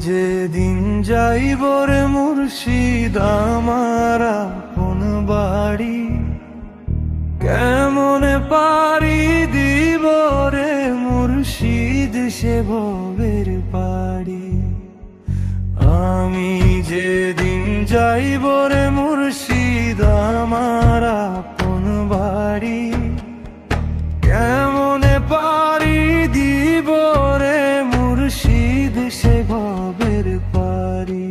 যেদিন যাইব রে মুর্শিদ আমার আপন বাড়ি, কেমনে পারি দিব রে মুর্শিদ সে ভবের পাড়ি। আমি যেদিন যাইব রে মুর্শিদ আমার আপন বাড়ি, কেমনে পারি দিব রে মুর্শিদ সে ভবের পাড়ি।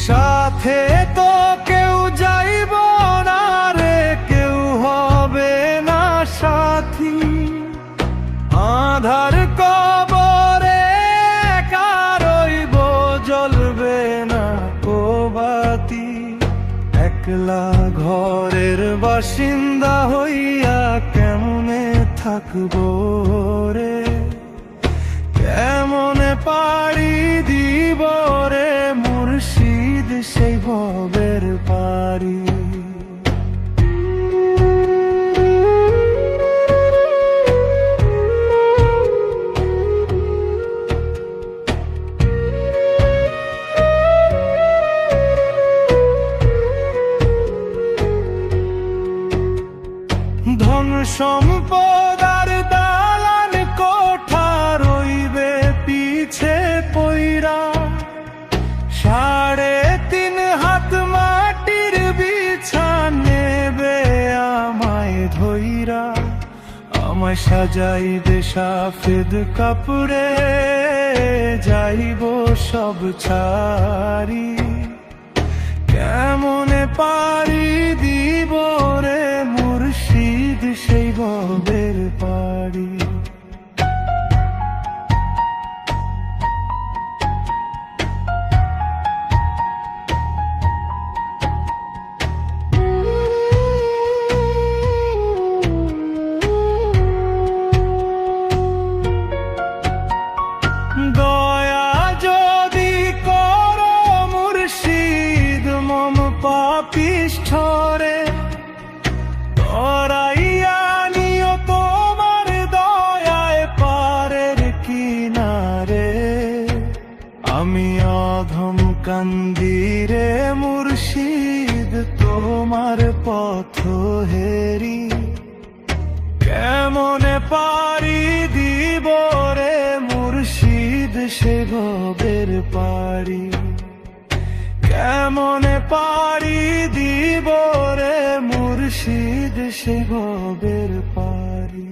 সাথে তো কেউ যাইব না রে, কেউ হবে না সাথী, আধার কবরে একা রইব জ্বলবে না কো বাতি। একলা ঘরের বাসিন্দা হইয়া কেমনে থাকবো রে, কেমনে পাড়ি দিব রে মুর্শিদ সেই ভবের পাড়ি। ধন সম্পদ আর দালান কোঠা রইবে পিছে পইরা, 3.5 হাত মাটির বিছা নেবে আমায় ধইরা। আমায় সাজাইবে সাফেদ কাপড়ে, যাইব সব ছাড়ি, কেমনে পারি দিব রে মুর্শিদ সেই ভবের পাড়ি। দয়া যদি করো মুর্শিদ মম পাপিষ্ঠ রে, তরাইয়া নিও তোমার দয়ায় পারের কিনারে। আমি অধম কান্দি রে মুর্শিদ তোমার পথ হেরি, কেমনে পারি দিব রে মুর্শিদ সে ভবের পাড়ি, কেমনে পারি দিব রে মুর্শিদ সে ভবের পাড়ি।